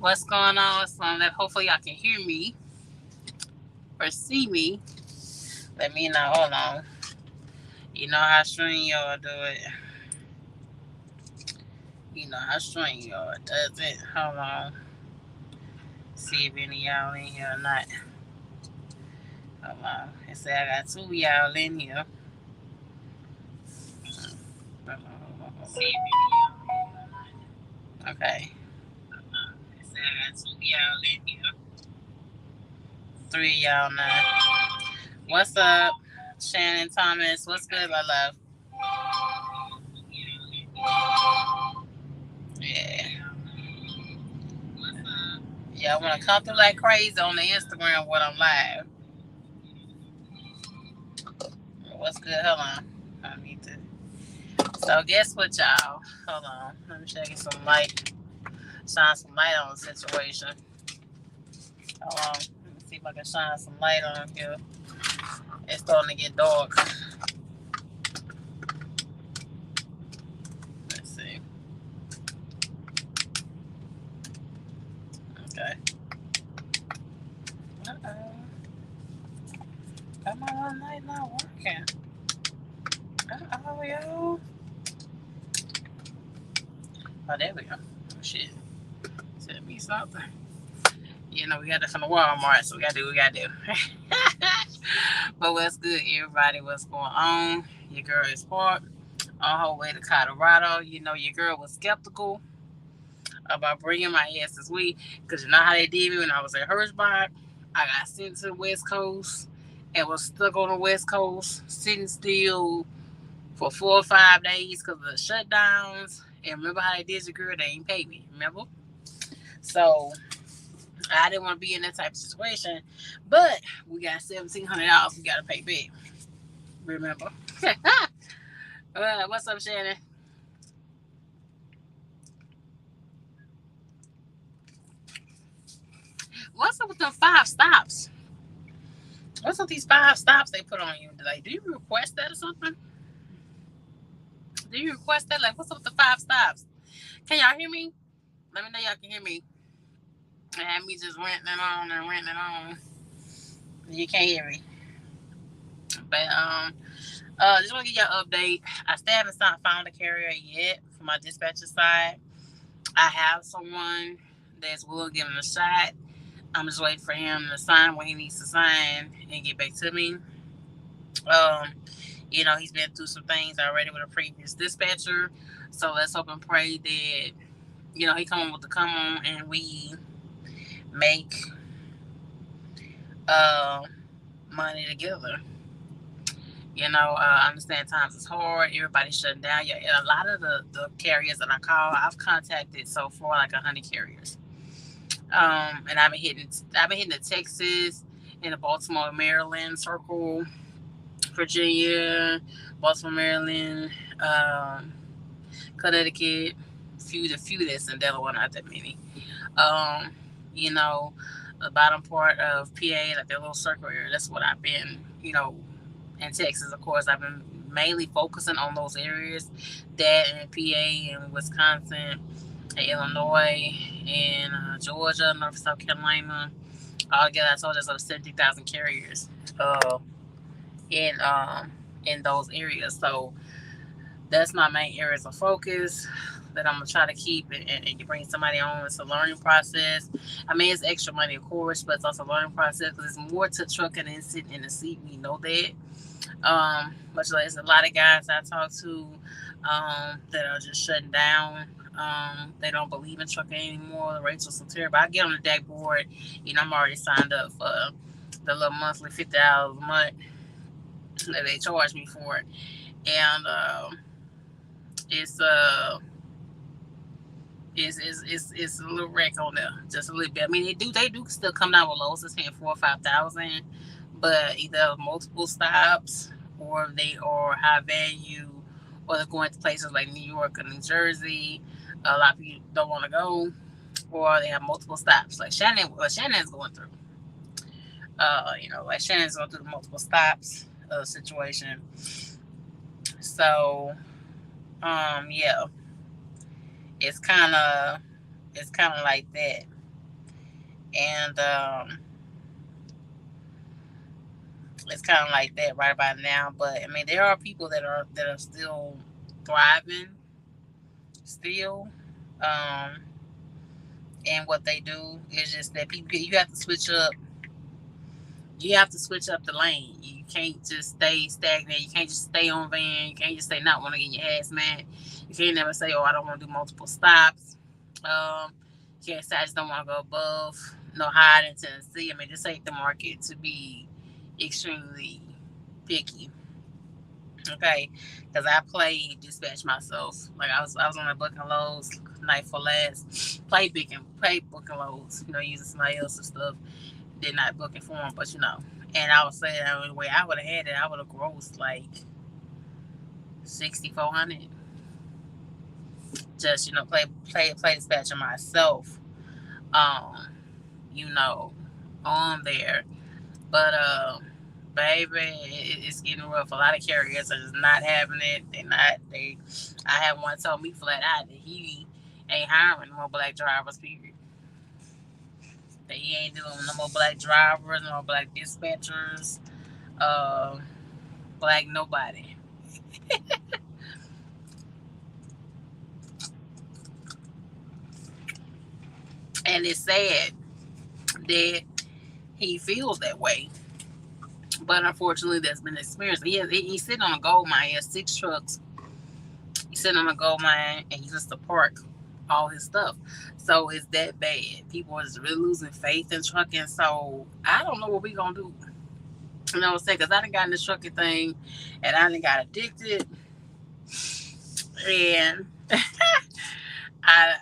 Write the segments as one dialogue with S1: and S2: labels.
S1: What's going on? So that hopefully y'all can hear me or see me. Let me know. Hold on. You know how string y'all do it. You know how string y'all does it. Hold on. See if any of y'all in here or not. Hold on. It say I got two of y'all in here. Hold on. See if any of y'all in here or not. Okay. It say I got two of y'all in here. Three of y'all now. What's up, Shannon Thomas? What's good, my love? Yeah. Y'all want to come through like crazy on the Instagram when I'm live. What's good? Hold on. I need to. So guess what, y'all? Hold on. Let me check some light. Shine some light on the situation. Hold on. Let me see if I can shine some light on here. It's starting to get dark. Let's see. Okay. Uh-oh. Why my light not working? Uh-oh, yo. Oh, there we go. Oh, shit. Send me something. You know, we got this from the Walmart, so we got to do what we got to do. But what's good, everybody? What's going on? Your girl is Park on her way to Colorado. You know, your girl was skeptical about bringing my ass this week because you know how they did me when I was at Hirschbach. I got sent to the West Coast and was stuck on the West Coast, sitting still for 4 or 5 days because of the shutdowns. And remember how they did your girl? They ain't pay me, remember? So I didn't want to be in that type of situation, but we got $1,700 we got to pay back. Remember? What's up, Shannon? What's up with them 5 stops? What's up with these 5 stops they put on you? Like, do you request that or something? Do you request that? Like, what's up with the 5 stops? Can y'all hear me? Let me know y'all can hear me. And have me just renting it on and renting it on. You can't hear me. But just want to give y'all an update. I still haven't found a carrier yet for my dispatcher side. I have someone that's willing to give him a shot. I'm just waiting for him to sign what he needs to sign and get back to me. You know, he's been through some things already with a previous dispatcher. So let's hope and pray that, you know, he come on and we make money together. You know, I understand times is hard. Everybody's shutting down. Yeah, a lot of the carriers that I call, I've contacted so far like 100 carriers. And I've been hitting the Texas and the Baltimore, Maryland circle, Virginia, Baltimore, Maryland, Connecticut, the few that's in Delaware, not that many. You know, the bottom part of PA, like that little circle area, that's what I've been, you know, in Texas, of course, I've been mainly focusing on those areas, that and PA and Wisconsin, and Illinois, and Georgia, North South Carolina. Altogether, I told you there's over 70,000 carriers in those areas. So that's my main areas of focus that I'm gonna try to keep and bring somebody on. It's a learning process. I mean, it's extra money, of course, but it's also a learning process because there's more to trucking than sitting in the seat. We know that. Much like there's a lot of guys I talk to that are just shutting down. They don't believe in trucking anymore. The rates are so terrible. I get on the deck board. You know, I'm already signed up for the little monthly $50 a month that they charge me for it, and it's it's a little wreck on there, just a little bit. I mean, they do still come down with lows. It's paying 4,000 or 5,000, but either multiple stops or they are high value, or they're going to places like New York or New Jersey. A lot of people don't want to go, or they have multiple stops. Like Shannon's going through. You know, like Shannon's going through the multiple stops situation. So, yeah, it's kind of like that. And it's kind of like that right about now. But I mean, there are people that are still thriving, still. Um, and what they do is just that people, you have to switch up. You have to switch up the lane. You can't just stay stagnant. You can't just stay on van. You can't just say not want to get your ass mad. You can't never say, oh, I don't want to do multiple stops. You can't say I just don't want to go above no higher than Tennessee. I mean, this ain't the market to be extremely picky. Okay, because I played dispatch myself. Like I was on a booking loads night for last. Play booking loads. Using somebody else's stuff. Did not book it for them, but And I was saying the way I would have had it, I would have grossed like 6,400. Just play dispatch of myself. Um, you know, on there, but baby, it's getting rough. A lot of carriers are just not having it. I had one told me flat out that he ain't hiring no more black drivers. Period. That he ain't doing no more black drivers, no more black dispatchers, uh, black nobody. And it's sad that he feels that way. But unfortunately, that's been experienced. He's sitting on a gold mine. He has 6 trucks. He's sitting on a gold mine, and he just to park all his stuff. So it's that bad. People are just really losing faith in trucking. So I don't know what we gonna do. You know what I'm saying? Because I done got in this trucking thing, and I done got addicted, and I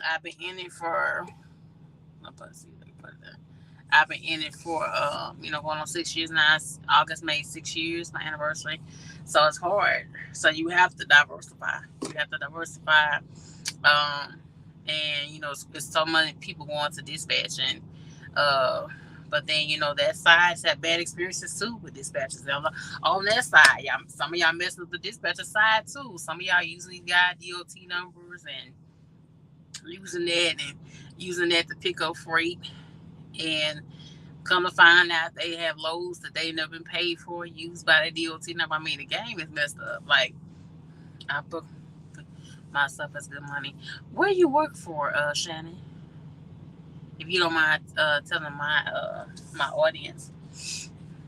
S1: I've been in it for. Let's see. Let me put it there. I've been in it for going on 6 years now. August made 6 years, my anniversary. So it's hard. So you have to diversify. You have to diversify. Um, and it's so many people going to dispatching. Uh, but then that side's had bad experiences too with dispatchers. On that side, y'all, some of y'all messing with the dispatcher side too. Some of y'all using these guys DOT numbers and using that to pick up freight, and come to find out they have loads that they never been paid for, used by the DOT number. I mean, the game is messed up. Like, I book myself as good money. Where you work for, Shannon? If you don't mind telling my audience.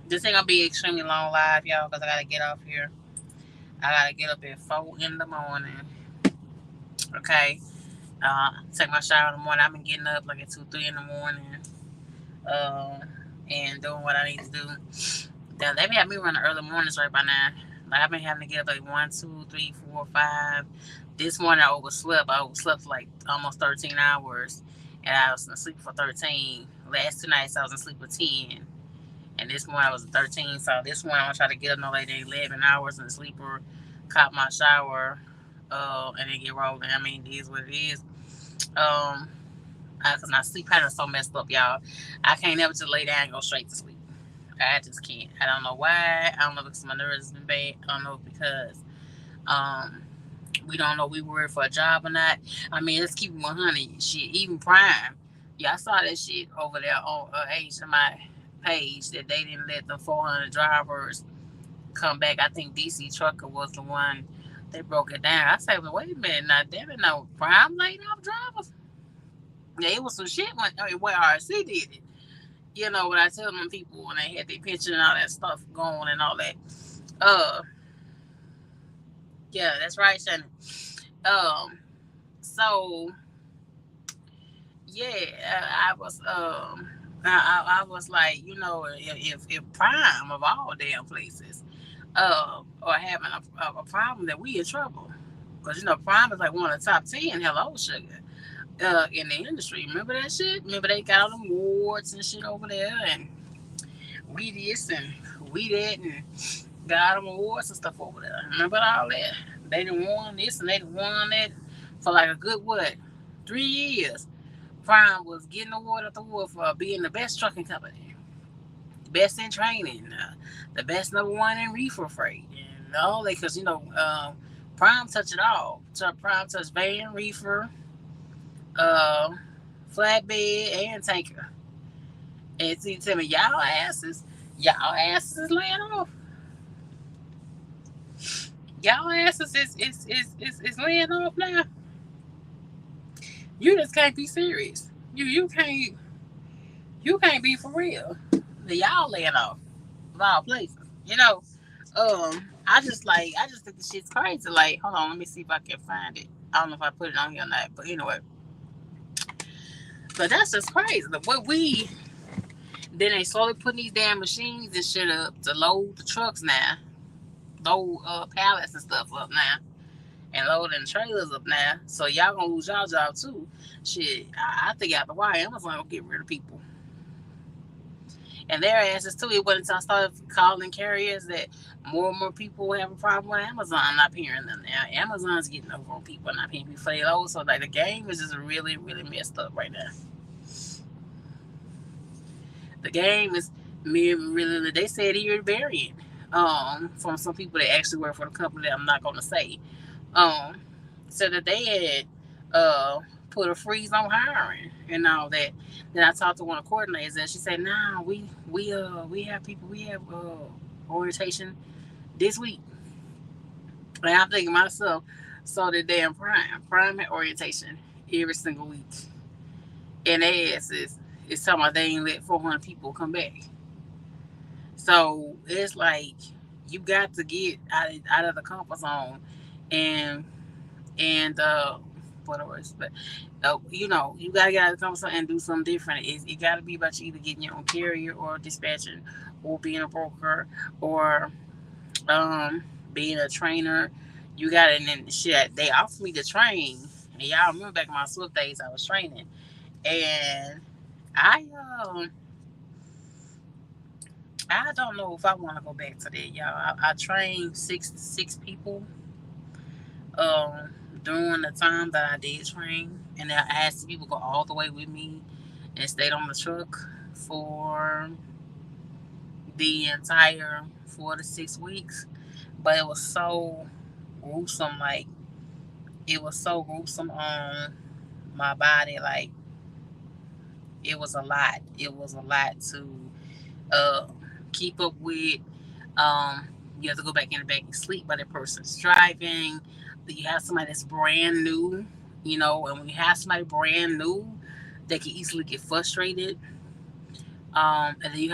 S1: This ain't gonna be extremely long live, y'all, because I gotta get off here. I gotta get up at 4 in the morning. Okay. Take my shower in the morning. I've been getting up like at 2, 3 in the morning. Uh, and doing what I need to do. They be having me running early mornings right by now. Like I've been having to get up like 1, 2, 3, 4, 5. This morning I overslept. I overslept for like almost 13 hours, and I was asleep for 13. Last 2 nights I was asleep for 10, and this morning I was 13. So this morning I'm gonna try to get up no later than 11 hours in the sleeper, cop my shower, and then get rolling. I mean, it is what it is. Um, because my sleep pattern is so messed up, y'all. I can't never just lay down and go straight to sleep. I just can't. I don't know why. I don't know because my nerves have been bad. I don't know because um we don't know we were for a job or not. I mean, let's keep it 100. Shit, even Prime. Yeah, I saw that shit over there on HMI page that they didn't let the 400 drivers come back. I think DC Trucker was the one they broke it down. I said, well, wait a minute. Now, damn it, no Prime laid off drivers. Yeah, it was some shit when RC did it. What I tell them people when they had their pension and all that stuff going and all that. Uh, yeah, that's right, Shannon. Um, so yeah, I was like, if Prime of all damn places, are having a problem, that we in trouble, because Prime is like one of the top 10. Hello, sugar. In the industry, remember that shit? Remember they got all them awards and shit over there, and we this and we that, and got them awards and stuff over there. Remember all that? They done won this and they done won that for like a good 3 years. Prime was getting award after award for being the best trucking company, best in training, the best #1 in reefer freight, and all that. Because Prime touched it all. Prime touched van, reefer, uh, flatbed, and tanker. And see, tell me, y'all asses is laying off. Y'all asses is laying off now. You just can't be serious. You can't be for real. Y'all laying off of all places. I just think the shit's crazy. Like, hold on, let me see if I can find it. I don't know if I put it on here or not, but anyway. But that's just crazy. What we then they slowly putting these damn machines and shit up to load the trucks now, load pallets and stuff up now, and loading the trailers up now. So y'all gonna lose y'all job too. Shit, I think after a while Amazon gonna get rid of people and their asses too. It wasn't until I started calling carriers that more and more people have a problem with Amazon not paying them now. Amazon's getting over on people not paying people for their loads. So like the game is just really, really messed up right now. The game is really. They said here variant from some people that actually work for the company that I'm not gonna say. Um said that they had put a freeze on hiring and all that. Then I talked to one of the coordinators and she said, "Nah, we have people, we have orientation this week." And I'm thinking to myself, so the damn Prime had orientation every single week, and they is talking about they ain't let 400 people come back. So it's like you got to get out of the comfort zone and what else? But you gotta get out of the comfort zone and do something different. It gotta be about you either getting your own carrier or dispatching, or being a broker, or um being a trainer. You got it. And then shit, they offered me to train. And y'all remember back in my Swift days, I was training, and I um I don't know if I want to go back to that, y'all. I trained six people during the time that I did train, and I asked people to go all the way with me and stayed on the truck for the entire 4 to 6 weeks. But it was so gruesome, like it was so gruesome on my body, like it was a lot to uh keep up with. Um, you have to go back in the back and sleep while that person's driving. You have somebody that's brand new, and when you have somebody brand new, they can easily get frustrated. And then and then you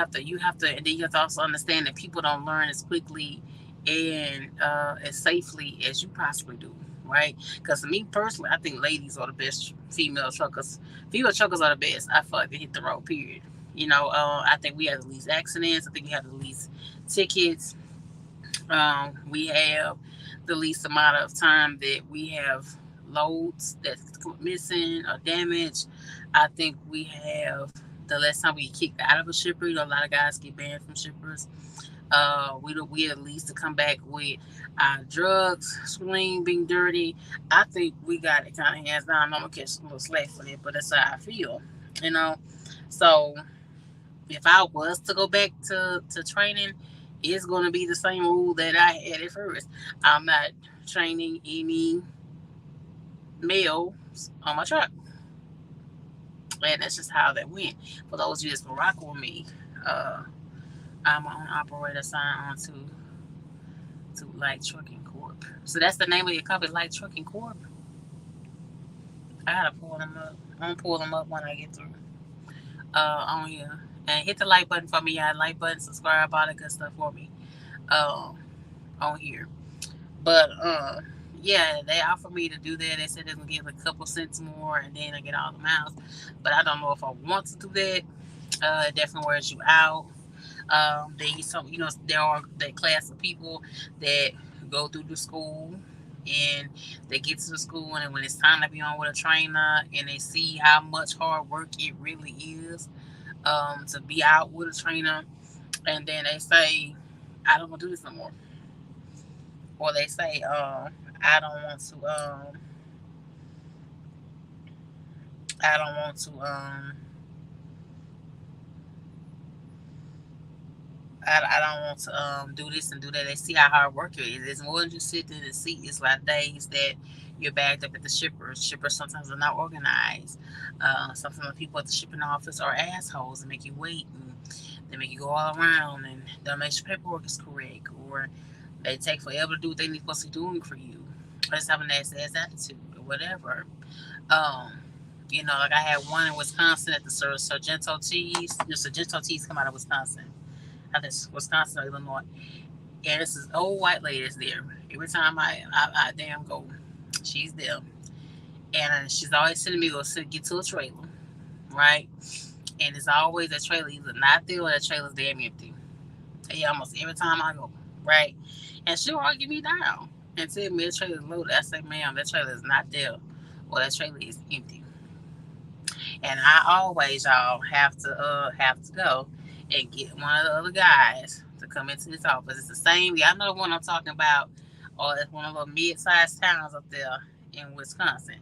S1: have to also understand that people don't learn as quickly and as safely as you possibly do, right? Because to me personally, I think ladies are the best female truckers. Female truckers are the best. I feel like they hit the road. Period. I think we have the least accidents. I think we have the least tickets. We have the least amount of time that we have loads that's missing or damaged. I think we have the less time we get kicked out of a shipper. A lot of guys get banned from shippers. We at least to come back with our drugs, screen being dirty. I think we got it kind of hands down. I'm gonna catch a little slack for it, but that's how I feel. You know, so if I was to go back to training, it's going to be the same rule that I had at first. I'm not training any males on my truck. And that's just how that went. For those of you that's been rocking with me, uh, I'm on operator signed on to Light Trucking Corp. So that's the name of your company, Light Trucking Corp. I gotta pull them up. I'm gonna pull them up when I get through on here. And hit the like button for me, y'all. Like button, subscribe, all that good stuff for me on here. But yeah, they offered me to do that. They said they're gonna give a couple cents more, and then I get all the miles. But I don't know if I want to do that. It definitely wears you out. There are that class of people that go through the school and they get to the school, and when it's time to be on with a trainer and they see how much hard work it really is to be out with a trainer, and then they say, "I don't want to do this no more," or they say, "I don't want to, I don't want to, I don't want to do this and do that." They see how hard work it is. It's more than just sitting in the seat. It's like days that you're bagged up at the shippers. Shippers sometimes are not organized. Sometimes the people at the shipping office are assholes and make you wait, and they make you go all around and don't make sure paperwork is correct, or they take forever to do what they need supposed to be doing for you, or just have a nasty ass attitude or whatever. Um, like I had one in Wisconsin at the Sargento Teas. The Sargento Teas come out of Wisconsin. I think it's Wisconsin or Illinois. And this is old white lady that's there. Every time I damn go, she's there. And she's always sending me to go get to a trailer, right? And it's always that trailer either not there or that trailer's damn empty. Yeah, almost every time I go, right? And she'll argue me down and tell me the trailer is loaded. I say, ma'am, that trailer is not there or that trailer is empty. And I always, y'all, have to go and get one of the other guys to come into this office. It's the same. Y'all know the one I'm talking about. Or it's one of the mid-sized towns up there in Wisconsin.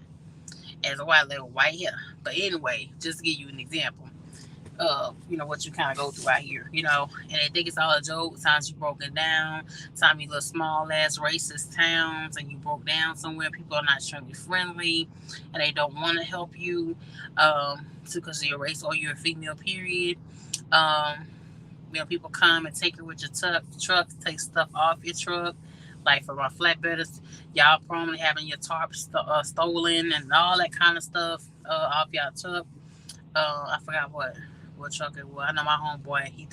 S1: As a white little white hair. But anyway, just to give you an example of, what you kind of go through out here, and they think it's all a joke. Times you broke it down, time you little small ass racist towns, and you broke down somewhere, people are not extremely friendly, and they don't want to help you, because of your race or your female period. Um, People come and take it with your truck, take stuff off your truck, like for our flatbedders, y'all probably having your tarp stolen and all that kind of stuff off y'all truck. I forgot what truck it was. I know my homeboy, he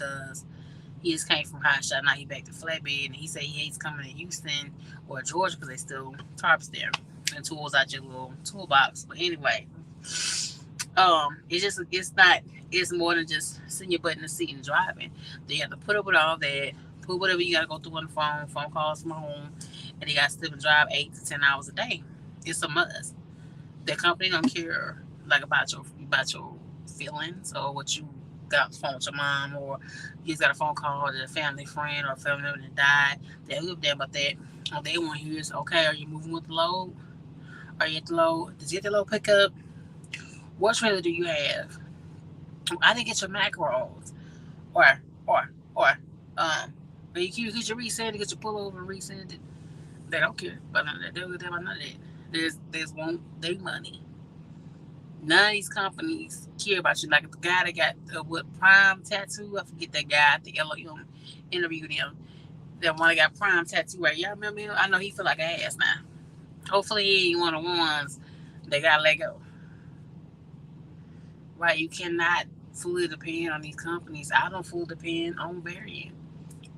S1: just came from Hot Shot. Now he back to Flatbed, and he said he hates coming to Houston or Georgia because they still tarps there and tools out your little toolbox. But anyway, it's more than just sitting your butt in the seat and driving. Then you have to put up with all that, put whatever you got to go through on the phone calls from home, and you got to still drive 8 to 10 hours a day. It's a must. The company don't care like about your feelings or what you got on the phone with your mom, or you just got a phone call to a family friend or a family member that died. They live there about that. All they want to hear is, okay, are you moving with the load? Are you at the load? Did you get the load pickup? What trailer do you have? I didn't get your macros. Or you get your resend, get your pullover resend it. They don't care about none of that. They don't care about none of that. There's want their money. None of these companies care about you. Like the guy that got what Prime tattoo, I forget that guy. I think LOM interviewed him. That one that got Prime tattoo. Right? Y'all remember him? I know he feel like an ass now. Hopefully he ain't one of the ones that got let go. Right? You cannot fully depend on these companies. I don't fully depend on Variant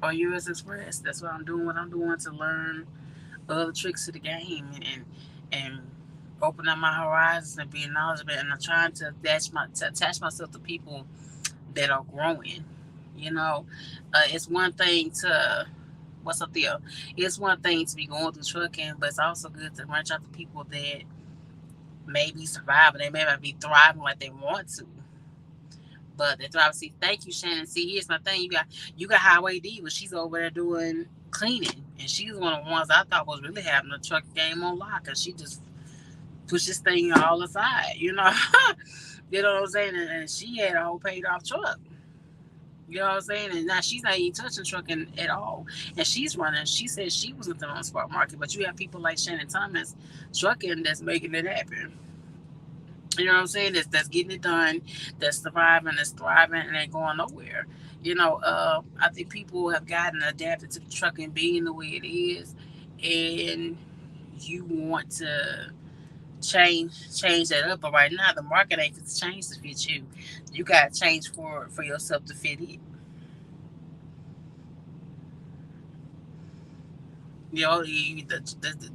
S1: or US Express. That's what I'm doing. What I'm doing to learn other tricks of the game and open up my horizons and be knowledgeable. And I'm trying to attach myself to people that are growing. It's one thing to what's up there. It's one thing to be going through trucking, but it's also good to branch out to people that may be surviving. They may not be thriving like they want to, but they thrive. See, thank you, Shannon. See, here's my thing. You got Highway D, but she's over there doing cleaning, and she's one of the ones I thought was really having the truck game on lock, because she just pushed this thing all aside. You know what I'm saying? And she had a whole paid off truck. You know what I'm saying? And now she's not even touching trucking at all. And she's running. She said she was looking on the spot market, but you have people like Shannon Thomas trucking that's making it happen. You know what I'm saying? That's getting it done, that's surviving, that's thriving, and ain't going nowhere. I think people have gotten adapted to the trucking being the way it is, and you want to change that up. But right now, the market ain't to change to fit you. You got to change for yourself to fit it.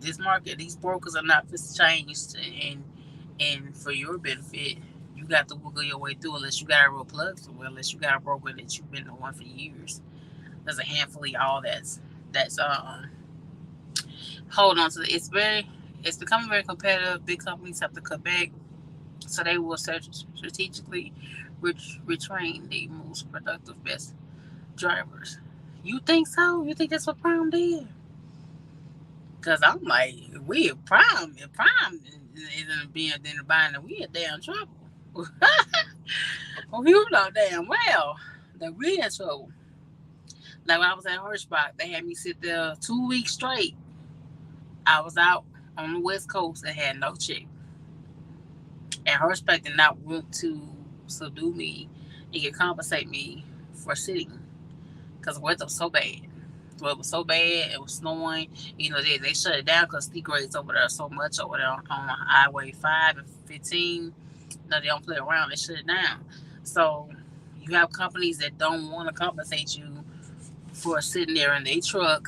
S1: This market, these brokers are not for change, and for your benefit. You got to wiggle your way through, unless you got a real plug somewhere, unless you got a broker that you've been on for years. There's a handful of y'all that's hold on to it. It's becoming very competitive. Big companies have to cut back, so they will strategically retrain the most productive, best drivers. You think so? You think that's what Prime did? Because I'm like, we Prime isn't being in the buying, and we in damn trouble. Well, you know damn well that we in trouble. Like when I was at Hirschbach, they had me sit there 2 weeks straight. I was out on the West Coast that had no check. And her respect did not want to subdue me and can compensate me for sitting because the weather was so bad. The weather was so bad. It was snowing. They shut it down because the grades over there so much over there on Highway 5 and 15. No, they don't play around. They shut it down. So you have companies that don't want to compensate you for sitting there in their truck,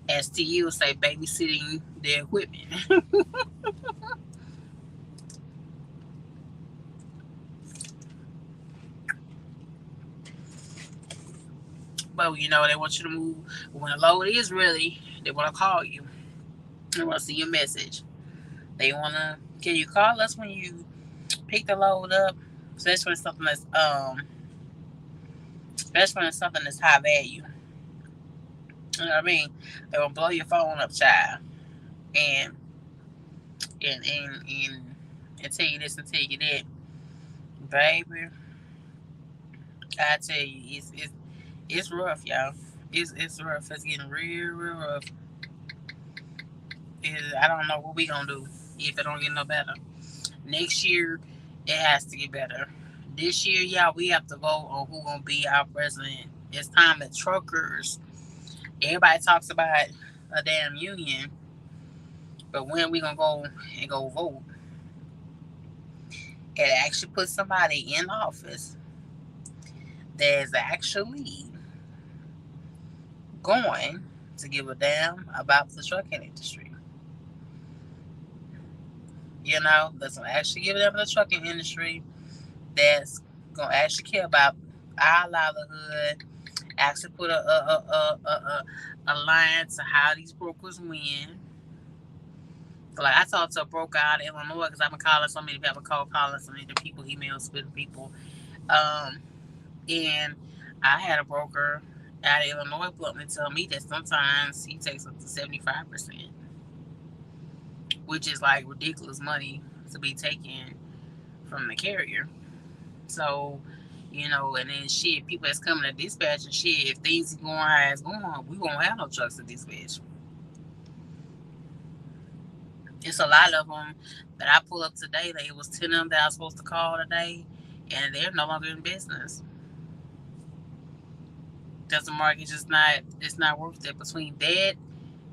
S1: as TU say, babysitting their equipment. But they want you to move. When the load is ready, they want to call you. They want to see your message. They want to. Can you call us when you pick the load up? Especially when it's something that's high value. You know what I mean? They will blow your phone up, child, and and and and, and tell you this and tell you that, baby. I tell you, it's rough, y'all. It's rough. It's getting real rough. I don't know what we gonna do if it don't get no better. Next year, it has to get better. This year, y'all, we have to vote on who gonna be our president. It's time that truckers. Everybody talks about a damn union, but when we gonna go vote and actually put somebody in office that's actually going to give a damn about the trucking industry? That's gonna actually give a damn about the trucking industry. That's gonna actually care about our livelihood. Actually put a line to how these brokers win. Like, I talked to a broker out of Illinois because I've been calling so many people, calling so many people, emails with people. And I had a broker out of Illinois bluntly tell me that sometimes he takes up to 75%, which is like ridiculous money to be taken from the carrier. So, and then shit, people that's coming to dispatch and shit, if things going how it's going, we won't have no trucks to dispatch. It's a lot of them that I pull up today. Like, it was 10 of them that I was supposed to call today, and they're no longer in business. Because the market it's not worth it. Between that,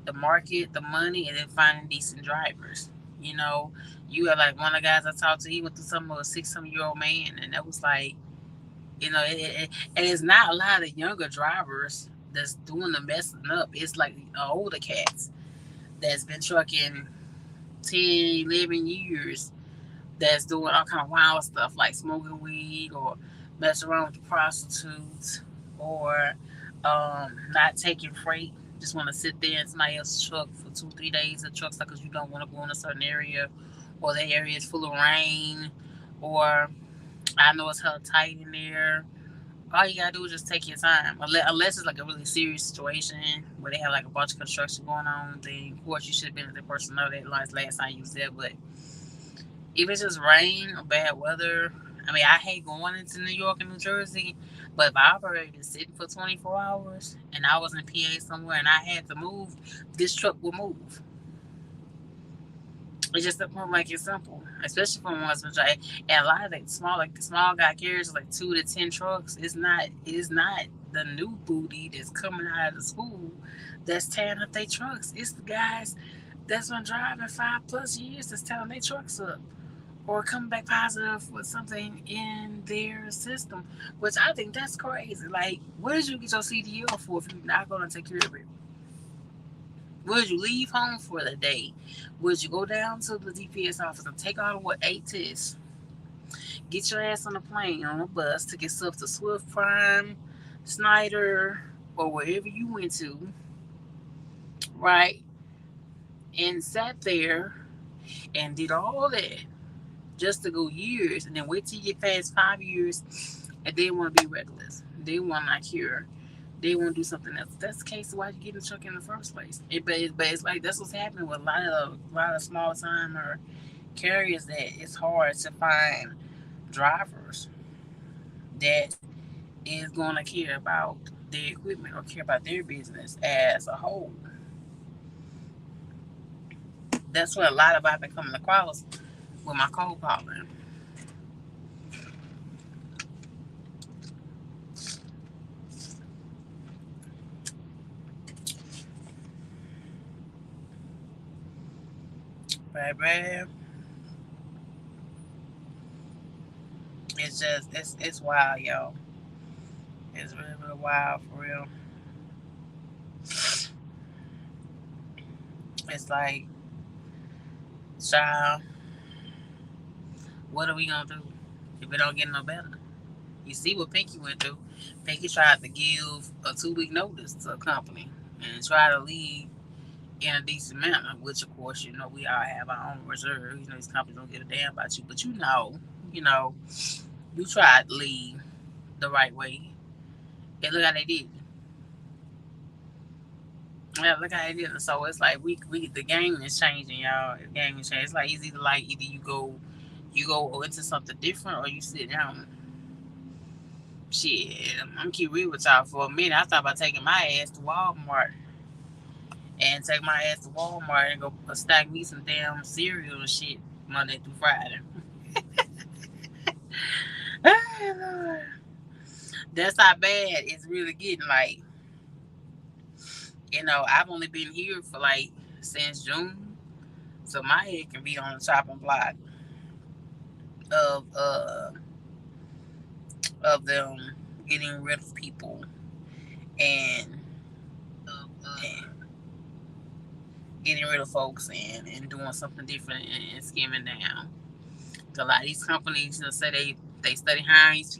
S1: the market, the money, and then finding decent drivers. You have like one of the guys I talked to, he went through something with a 6-year-old man, and that was like, and it's not a lot of younger drivers that's doing the messing up. It's like older cats that's been trucking 10, 11 years that's doing all kind of wild stuff like smoking weed or messing around with the prostitutes or not taking freight. Just want to sit there in somebody else's truck for 2, 3 days of truck because you don't want to go in a certain area, or the area is full of rain, or I know it's hella tight in there. All you gotta do is just take your time. Unless it's like a really serious situation where they have like a bunch of construction going on, then of course you should have been the person know that last time you was there. But if it's just rain or bad weather, I mean, I hate going into New York and New Jersey, but if I already been sitting for 24 hours and I was in PA somewhere and I had to move, this truck will move. It's just like it's simple, especially for ones which and a lot of the small guy carriers like 2 to 10 trucks. It's not the new booty that's coming out of the school that's tearing up their trucks. It's the guys that's been driving 5+ years that's tearing their trucks up or coming back positive with something in their system, which I think that's crazy. Like, what did you get your CDL for if you're not going to take care of it? Would you leave home for the day? Would you go down to the DPS office and take all the 8 tests? Get your ass on a plane, on a bus, to get stuff to Swift Prime, Snyder, or wherever you went to, right? And sat there and did all that just to go years and then wait till you get past 5 years and they want to be reckless. They want to not cure. They want to do something else. That's the case. Why you get in the truck in the first place? But it's like that's what's happening with a lot of small time or carriers, that it's hard to find drivers that is going to care about their equipment or care about their business as a whole. That's what a lot of I've been coming across with my cold calling. Baby, it's just it's wild, yo. It's really, really wild for real. It's like, child, what are we gonna do if it don't get no better? You see what Pinky went through. Pinky tried to give a 2 week notice to a company and try to leave in a decent manner, which of course, we all have our own reserve. These companies don't give a damn about you. But you know, you tried to leave the right way. And look how they did. Yeah, look how they did it. So it's like we the game is changing, y'all. The game is changing. It's like either you go into something different or you sit down. Shit, I'm keep real with y'all for a minute. I thought about taking my ass to Walmart and go stack me some damn cereal and shit Monday through Friday. That's how bad it's really getting. Like, I've only been here for like since June, so my head can be on the chopping block of them getting rid of people and getting rid of folks and doing something different and skimming down. A lot of these companies, say they study hiring these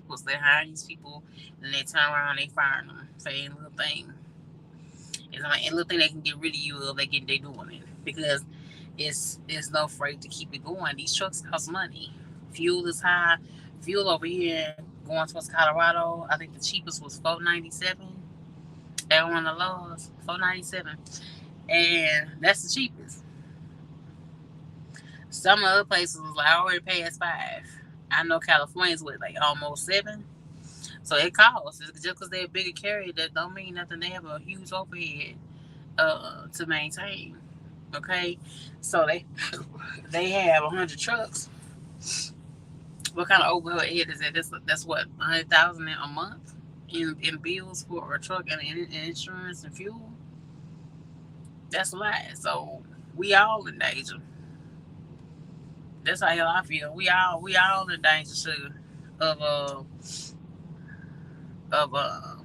S1: people, and they turn around and they fire them for any little thing. It's like any little thing they can get rid of you of, they doing it because it's no freight to keep it going. These trucks cost money. Fuel is high. Fuel over here going towards Colorado, I think the cheapest was $4.97 at one of the laws, $4.97, and that's the cheapest. Some other places was like already past $5. I know California's with like almost $7. So it costs. Just because they're a bigger carrier, that don't mean nothing. They have a huge overhead to maintain. Okay, so they have 100 trucks. What kind of overhead is that? That's what 100,000 a month in bills for a truck and insurance and fuel. That's a lot. So we all in danger. That's how I feel. We all in danger, sugar, of of uh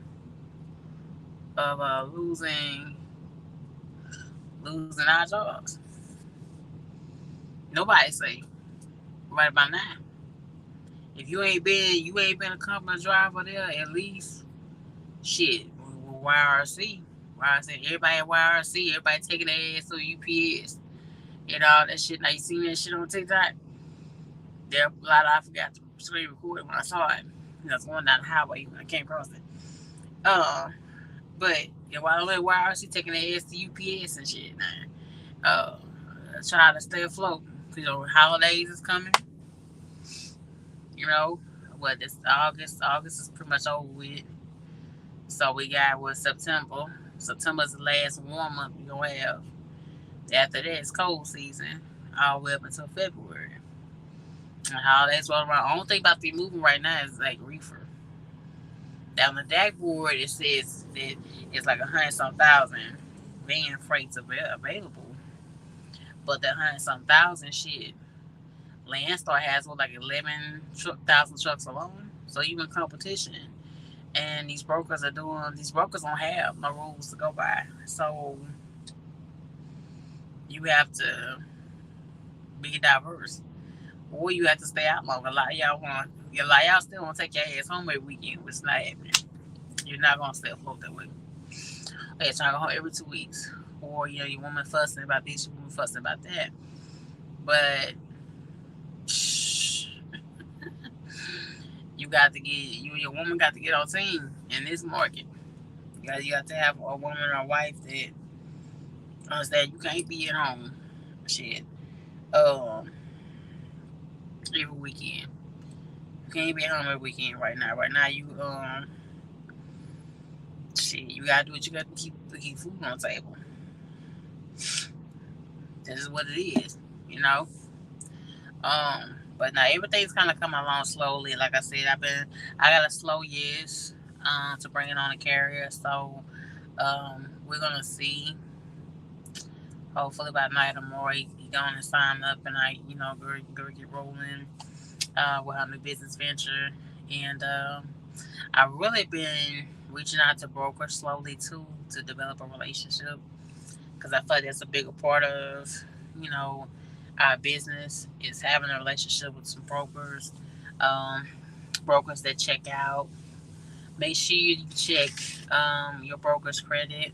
S1: losing our jobs. Nobody say right about now. If you ain't been a company driver there at least shit. YRC, everybody at YRC, everybody taking their ass to UPS and all that shit. Now you seen that shit on TikTok? There a lot of I forgot to screen record it when I saw it. I was going down the highway when I came across it. But while I YRC taking their ass to UPS and shit now. Trying to stay afloat. Holidays is coming. You know, what this August? August is pretty much over with. So we got September. September is the last warm month we gonna have. After that, it's cold season all the way up until February. And holidays roll around. The only thing about the moving right now is like reefer. Down the dashboard, it says that it's like 100-some thousand van freights available. But that 100-some thousand shit, Landstar has like 11,000 trucks alone. So even competition, and these brokers don't have no rules to go by. So you have to be diverse, or you have to stay out longer. A lot of y'all still want to take your ass home every weekend, which is not happening. You're not gonna stay afloat that way. You're trying to go home every 2 weeks, or your woman fussing about this, your woman fussing about that. But you and your woman got to get on team in this market. You got to have a woman or a wife that understand you can't be at home. Shit. Every weekend. You can't be at home every weekend right now. Right now you shit, you gotta do what you got to keep food on the table. This is what it is, you know. But now everything's kind of coming along slowly. Like I said, I got a slow yes, to bring it on a carrier. So, we're gonna see. Hopefully by night or more, he going to sign up, and go get rolling, with our new business venture. And I've really been reaching out to brokers slowly too to develop a relationship, because I feel like that's a bigger part of, you know, our business is having a relationship with some brokers, um, brokers that check out. Make sure you check, your broker's credit.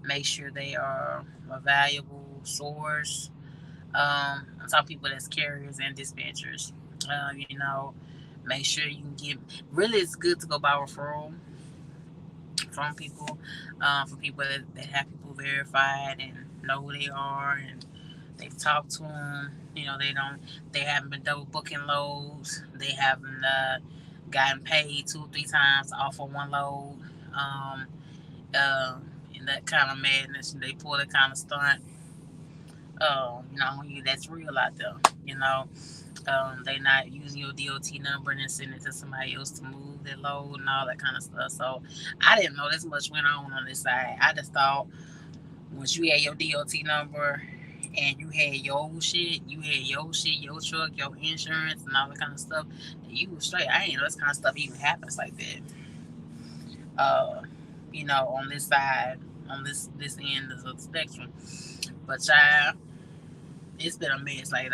S1: Make sure they are a valuable source. Some people that's carriers and dispatchers. You know, make sure you can get. Really, it's good to go by referral from people, for people that have people verified and know who they are, and they've talked to them. They haven't been double booking loads. They haven't, gotten paid 2 or 3 times off of one load. Um, and that kind of madness. They pull that kind of stunt. That's real out there. You know, they not using your DOT number and then sending it to somebody else to move their load and all that kind of stuff. So I didn't know this much went on this side. I just thought once you had your DOT number and you had your shit, your truck, your insurance, and all that kind of stuff, you was straight. I didn't know this kind of stuff even happens like that. On this side, on this end of the spectrum. But child, it's been a mess. Like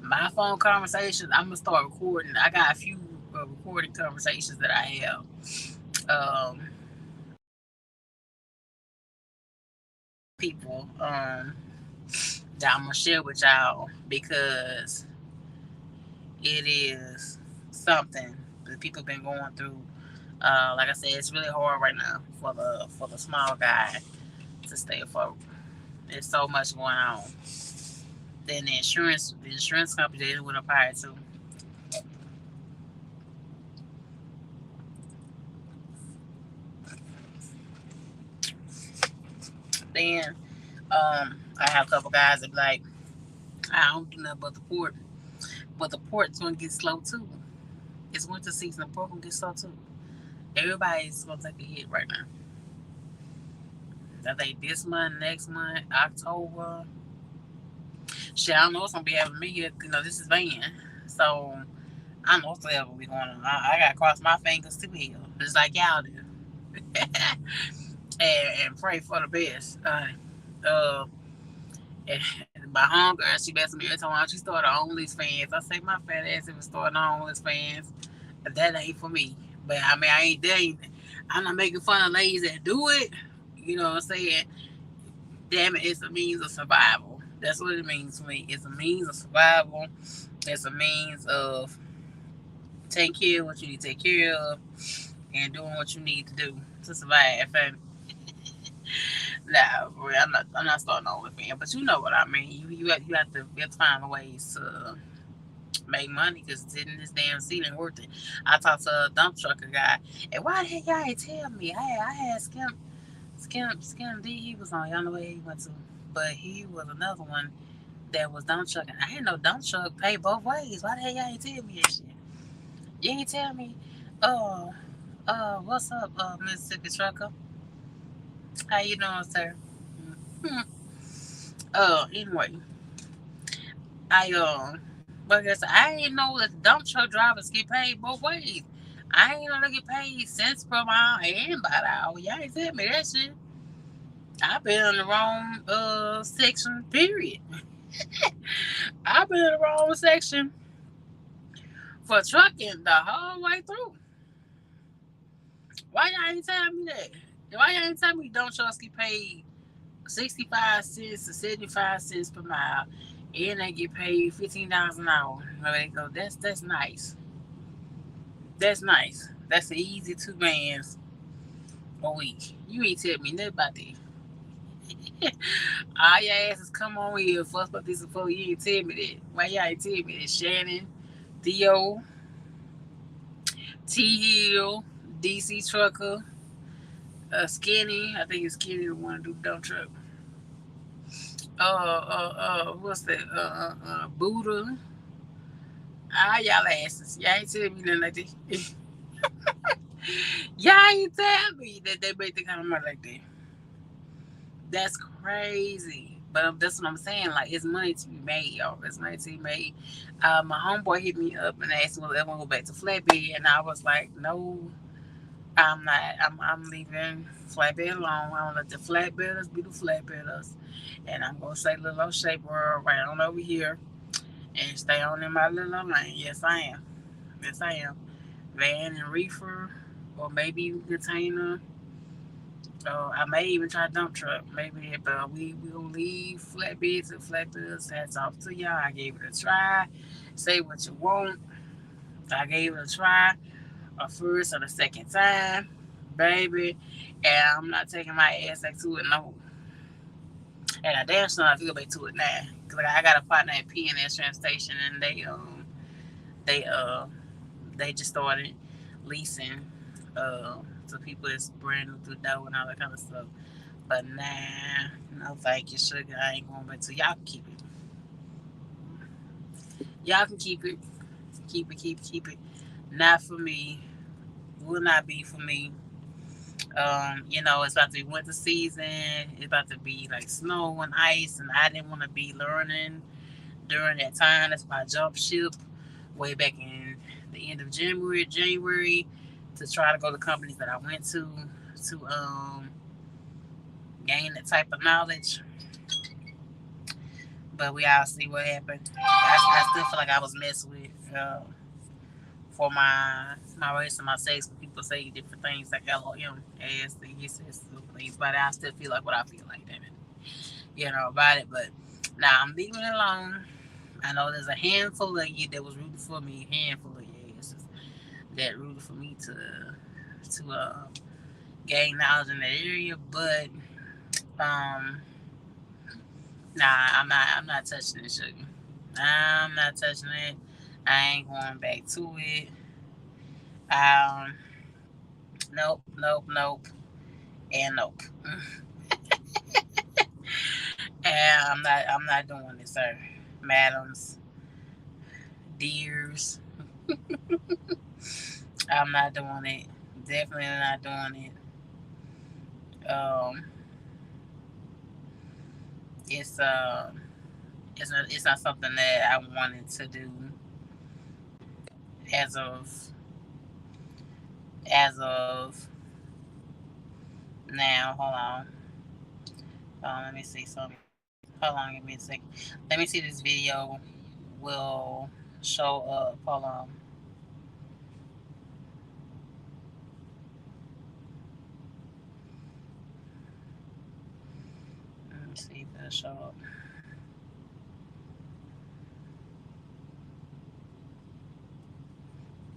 S1: my phone conversations, I'm gonna start recording. I got a few recording conversations that I have. People that I'm gonna share with y'all, because it is something that people been going through. Like I said, it's really hard right now for the small guy to stay afloat. There's so much going on. Then the insurance company, they went up higher too. Then I have a couple guys that be like, I don't do nothing but the port's gonna get slow too. It's winter season, the port gonna get slow too. Everybody's gonna take a hit right now. I think this month, next month, October. Shit, I don't know what's gonna be happening to me here. This is van, so I know what's ever be going on. I gotta cross my fingers too here, just like y'all do, and pray for the best. Uh, and my homegirl, she messed me every time she started OnlyFans. I say my fat ass even started on OnlyFans. That ain't for me. But I mean, I ain't there. I'm not making fun of ladies that do it. You know what I'm saying? Damn it, it's a means of survival. That's what it means to me. It's a means of survival. It's a means of taking care of what you need to take care of and doing what you need to do to survive. And nah, bro, I'm not starting OnlyFans, but you know what I mean. You have to find ways to make money, because sitting in this damn seat ain't worth it. I talked to a dump trucker guy, and why the heck y'all ain't tell me? I had Skim D. He was on. Y'all know where he went to, but he was another one that was dump trucking. I didn't know dump truck pay both ways. Why the heck y'all ain't tell me that shit? You ain't tell me. Oh, what's up, Mississippi trucker? How you doing, sir? Hmm. Anyway, but I guess I ain't know that dump truck drivers get paid both ways. I ain't know they get paid cents per mile and by the hour. Y'all ain't tell me that shit. I've been in the wrong section. Period. I've been in the wrong section for trucking the whole way through. Why y'all ain't tell me that? Why y'all ain't tell me dump trucks get paid 65 cents to 75 cents per mile, and they get paid $15 an hour? There they go. That's nice. That's nice. That's an easy 2 bands a week. You ain't tell me nothing about that. All your asses come on here fuss about this before you ain't tell me that. Why y'all ain't tell me that? Shannon, Theo, T Hill, DC Trucker, Skinny. I think it's Skinny the one to do dump truck. What's that? Buddha. Ah, y'all asses. Y'all ain't tell me nothing like that. Y'all ain't tell me that they make the kind of money like that. That's crazy. But that's what I'm saying. Like, it's money to be made, y'all. It's money to be made. My homeboy hit me up and asked me whether I want to go back to flatbed, and I was like, no, I'm not. I'm leaving flatbed alone. I want to let the flatbedders be the flatbedders, and I'm gonna say little old shape world right on over here and stay on in my little lane. Yes, I am. Yes, I am. Van and reefer, or maybe container. I may even try dump truck, maybe, but we gonna leave flatbeds and flatbeds. Hats off to y'all. I gave it a try. Say what you want. I gave it a try, a first or the second time, baby, and I'm not taking my ass back to it no. And I damn sure I feel back to it now, cause like, I got a partner at PNS train station, and they they just started leasing to people that's brand new through dough and all that kind of stuff. But nah, no thank you, sugar. I ain't going back to y'all. Can keep it. Y'all can keep it. Keep it. Not for me. Will not be for me. It's about to be winter season. It's about to be like snow and ice, and I didn't want to be learning during that time. That's why I jumped ship way back in the end of January, to try to go to companies that I went to gain that type of knowledge. But we all see what happened. I still feel like I was messed with for my race and my sex. When people say different things like LOM, as the uses things, but I still feel like what I feel like, damn it, about it. But now I'm leaving it alone. I know there's a handful of you that was rooting for me, handful of you asses that rooted for me to gain knowledge in that area, but um. Nah, I'm not touching it, sugar. I'm not touching it. I ain't going back to it. Um, nope, and nope. And I'm not doing this, sir. Madams, dears, I'm not doing it. Definitely not doing it. It's it's not something that I wanted to do as of as of now. Hold on. Let me see something. Hold on, give me a second. Let me see this video will show up. Hold on. Let me see if it'll show up.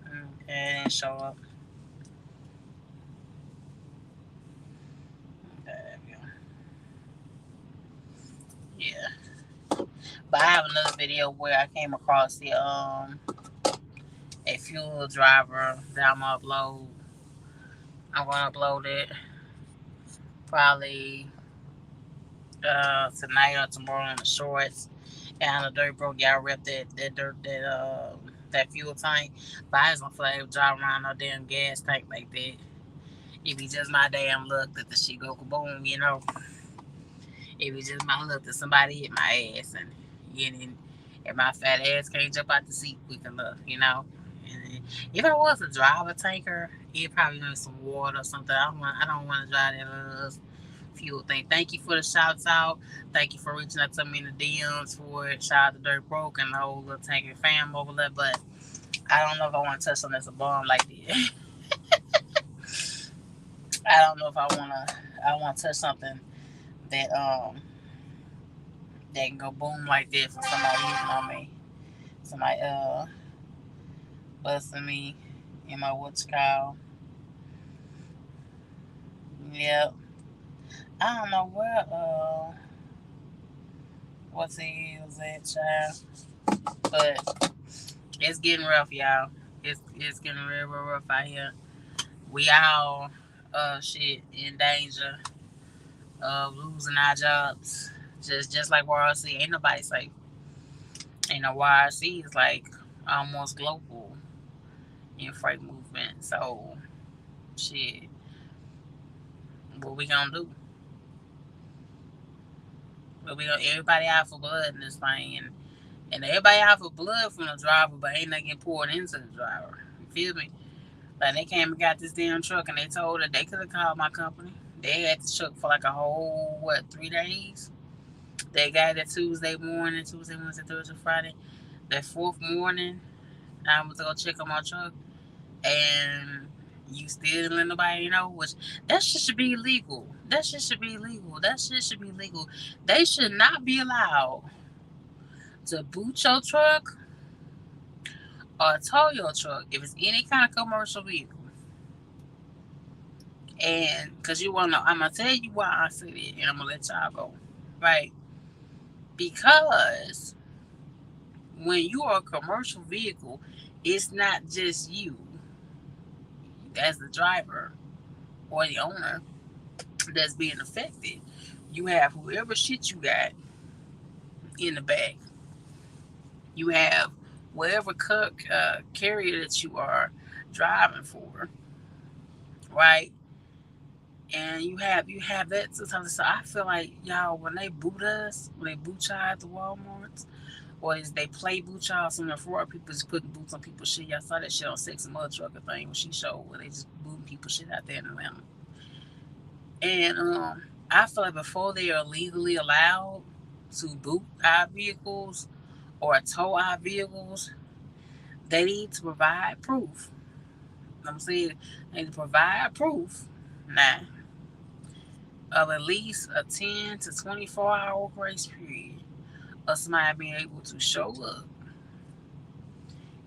S1: Okay, it didn't show up. Okay, there we go. Yeah. But I have another video where I came across the a fuel driver that I'm gonna upload it probably tonight or tomorrow in the shorts. And the dirt broke, y'all rep that fuel tank. But I just don't feel like driving around no damn gas tank like that. It be just my damn luck that the shit go kaboom. It be just my luck that somebody hit my ass and my fat ass can't jump out the seat quick enough. And if I was a driver tanker, it probably need some water or something. I don't want to drive that fuel thing. Thank you for the shouts out. Thank you for reaching out to me in the DMs for it. Shout out to Dirt Broke and the whole little tanker fam over there. But I don't know if I want to touch something that's a bomb like that. I don't know if I want to touch something that that can go boom like that for somebody hitting on me. Somebody busting me in my what's called. Yep. I don't know what's the is that child. But it's getting rough, y'all. It's getting real rough out here. We all shit in danger of losing our jobs. Just like YRC, ain't nobody safe. And the YRC is like almost global in freight movement. So shit, what we gonna do? But we gonna everybody out for blood in this thing, and everybody out for blood from the driver, but ain't nothing getting poured into the driver. You feel me? Like they came and got this damn truck, and they told her they could have called my company. They had the truck for like a whole 3 days. They got it Tuesday morning, Tuesday, Wednesday, Thursday, Friday. That fourth morning, I was gonna check on my truck, and you still didn't let nobody know. Which that shit should be illegal. That shit should be illegal. That shit should be legal. They should not be allowed to boot your truck or tow your truck if it's any kind of commercial vehicle. And because you want to know, I'm going to tell you why I said it, and I'm going to let y'all go. Right? Because when you are a commercial vehicle, it's not just you as the driver or the owner that's being affected. You have whoever shit you got in the back. You have whatever carrier that you are driving for, right? And you have that sometimes. So I feel like y'all, when they boot us, when they boot y'all at the Walmarts, or is they play boot y'all, some of the fraud people just putting boots on people's shit. Y'all saw that shit on Sex and Mother Trucker thing when she showed where they just booting people's shit out there in Atlanta. And I feel like before they are legally allowed to boot our vehicles or tow our vehicles, they need to provide proof. I'm saying they need to provide proof now of at least a 10 to 24-hour grace period of somebody being able to show up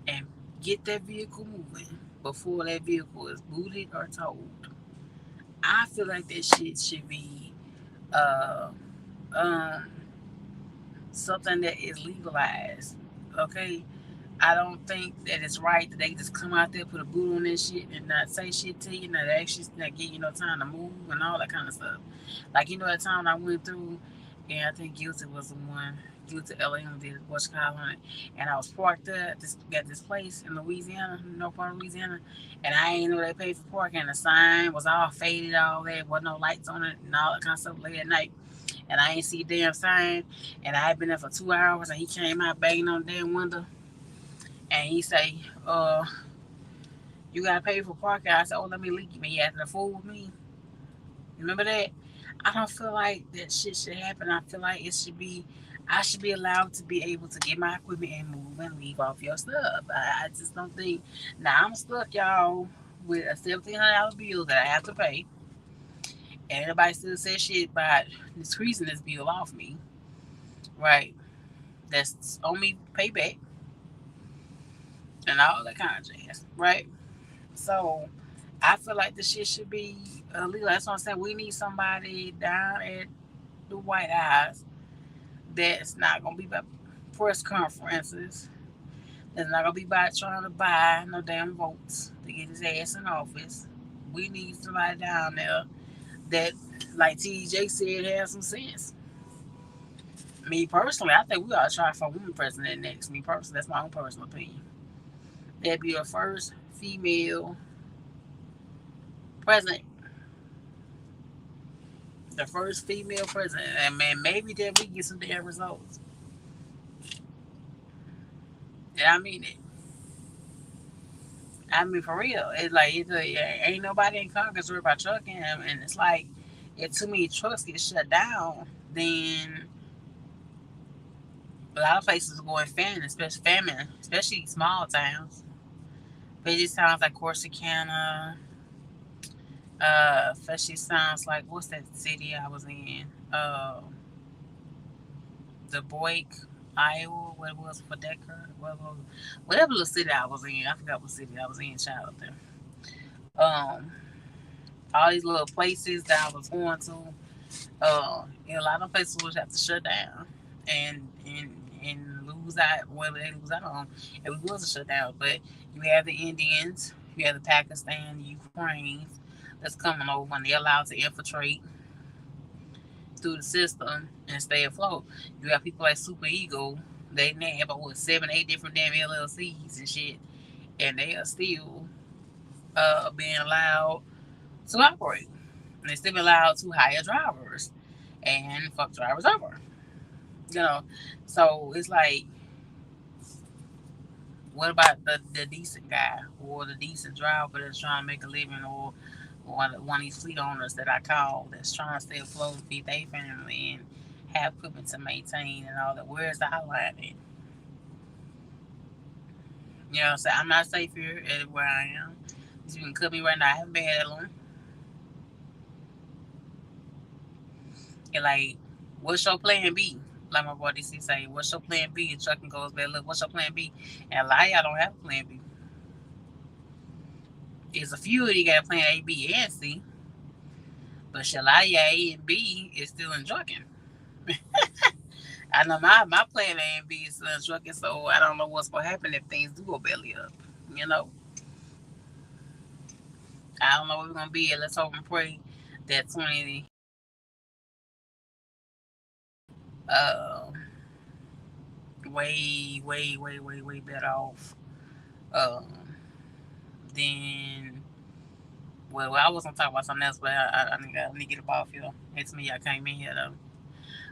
S1: and get that vehicle moving before that vehicle is booted or towed. I feel like that shit should be uh, um, something that is legalized. Okay, I don't think that it's right that they just come out there, put a boot on this shit, and not say shit to you, not actually not give you no time to move and all that kind of stuff. Like that time I went through, and I think Guilty was the one. Guilty LM did what's called on it, and I was parked at this place in Louisiana, no part of Louisiana, and I ain't know they paid for parking. The sign was all faded, all that, wasn't no lights on it, and all that kind of stuff late at night. And I ain't see a damn sign, and I had been there for 2 hours, and he came out banging on the damn window. And he say, you gotta pay for parking. I said, oh, let me leak you. He acting a fool with me. Remember that? I don't feel like that shit should happen. I feel like I should be allowed to be able to get my equipment and move and leave off your stuff. I just don't think. Now I'm stuck, y'all, with a $1,700 bill that I have to pay, and everybody still says shit about decreasing this bill off me. Right? That's on me payback and all that kind of jazz. Right? So I feel like the shit should be illegal. That's what I'm saying. We need somebody down at the White House that's not gonna be by press conferences. That's not gonna be by trying to buy no damn votes to get his ass in office. We need somebody down there that, like TJ said, has some sense. Me personally, I think we ought to try for a woman president next. Me personally, that's my own personal opinion. That'd be the first female president, the first female president, and man, maybe then we get some damn results. And I mean it. I mean for real. It's like ain't nobody in Congress worried about trucking, and it's like if too many trucks get shut down, then a lot of places are going famine, especially small towns. Biggest towns like Corsicana, especially sounds like what's that city I was in? The Boyk, Iowa, what it was for Decker, whatever the city I was in. I forgot what city I was in, child up there. Um, all these little places that I was going to, a lot of places would have to shut down and lose out whether they lose out on if we was to shut down. But you have the Indians, you have the Pakistan, the Ukraine that's coming over and they're allowed to infiltrate through the system and stay afloat. You got people like Super Ego. They have about what 7, 8 different damn LLCs and shit, and they are still being allowed to operate. And they still be allowed to hire drivers and fuck drivers over. So it's like, what about the decent guy or the decent driver that's trying to make a living, or one of these fleet owners that I call that's trying to stay afloat and feed their family and have equipment to maintain and all that? Where's the hotline at? So I'm not safe here at where I am. You can cut me right now. I haven't been here that long. And like, what's your plan B? Like my boy DC say, what's your plan B? And trucking goes bad. Look, what's your plan B? And a lot of y'all don't have a plan B. There's a few of you got a plan A, B, and C. But a lot of y'all A and B is still in trucking. I know my plan A and B is still in trucking, so I don't know what's going to happen if things do go belly up. I don't know where we're going to be at. Let's hope and pray that 20 way better off than, well, I was gonna talk about something else, but I need to get up off here. It's me, I came in here though.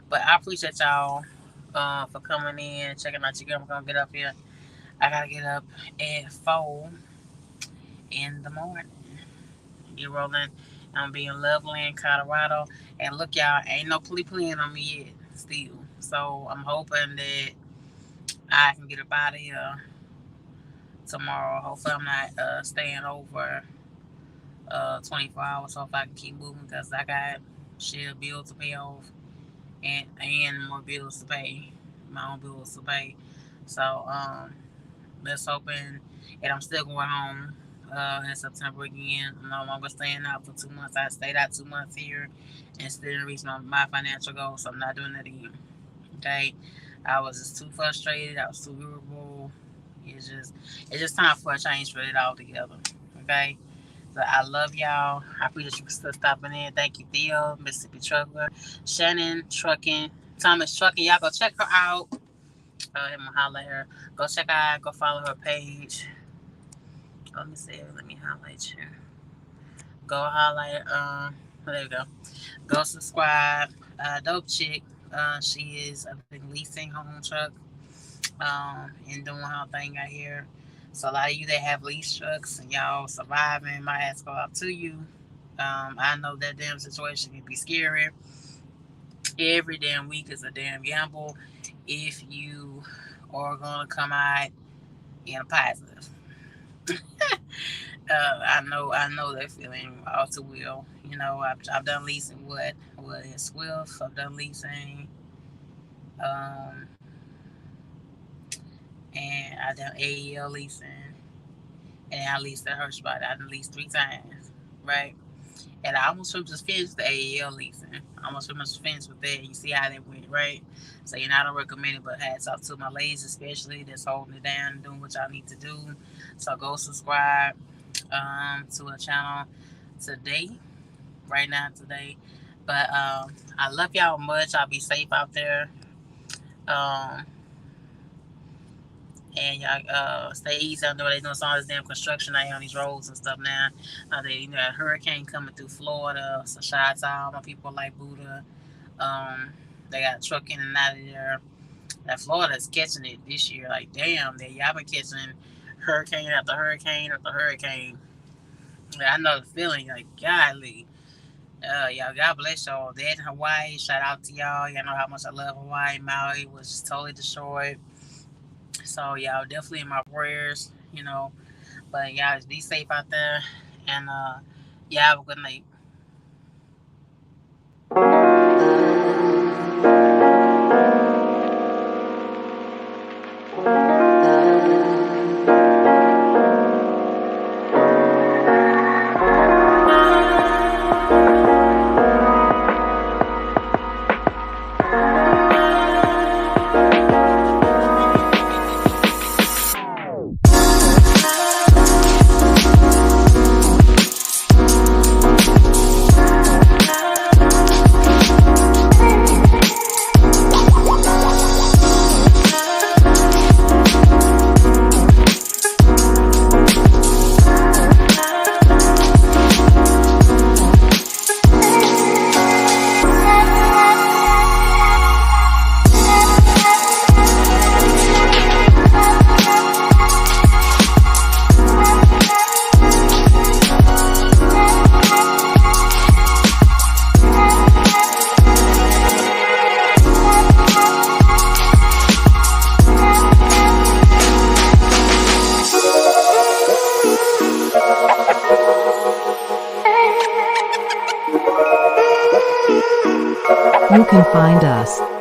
S1: But I appreciate y'all for coming in, checking out your girl. I'm gonna get up here. I gotta get up at 4 in the morning. Get rolling. I'm being lovely in Colorado. And look, y'all, ain't no playing on me yet still. So I'm hoping that I can get up out of here tomorrow. Hopefully I'm not staying over 24 hours, so if I can keep moving, because I got bills to pay off and more bills to pay, my own bills to pay. So let's hoping, and I'm still going home in September again. I'm no longer staying out for 2 months. I stayed out 2 months here and still didn't reach my financial goals, so I'm not doing that again. Okay, I was just too frustrated. I was too irritable. It's just time for a change for it all together. Okay, so I love y'all. I appreciate you still stopping in. Thank you, Theo, Mississippi Trucker, Shannon Trucking, Thomas Trucking. Y'all go check her out. I'm gonna holler at her. Go check her out. Go follow her page. Let me see. Let me highlight you. Go highlight. There you go. Go subscribe. Dope chick. She is leasing her own truck. And doing her thing out here. So a lot of you that have lease trucks and y'all surviving, my ass go out to you. I know that damn situation can be scary. Every damn week is a damn gamble if you are gonna come out in a positive. I know that feeling all too well. I've done leasing what is Swift. I've done leasing. And I done AEL leasing, and I leased at Hirschbach. I done leased 3 times, right? And I almost just finished the AEL leasing. I almost finished with that. You see how that went, right? So, I don't recommend it, but hats off to my ladies, especially that's holding it down and doing what y'all need to do. So go subscribe to a channel today, right now today. But I love y'all much. Y'all be safe out there. And y'all stay easy out there. They doing some of this damn construction out here on these roads and stuff now. They a hurricane coming through Florida. So shout out to all my people like Buddha. They got a truck in and out of there. That Florida's catching it this year. Like, damn, y'all been catching hurricane after hurricane after hurricane. I know the feeling. Like, golly. Y'all, God bless y'all. That in Hawaii, shout out to y'all. Y'all know how much I love Hawaii. Maui was just totally destroyed. So y'all definitely in my prayers, but y'all just be safe out there, and y'all have a good night.
S2: You can find us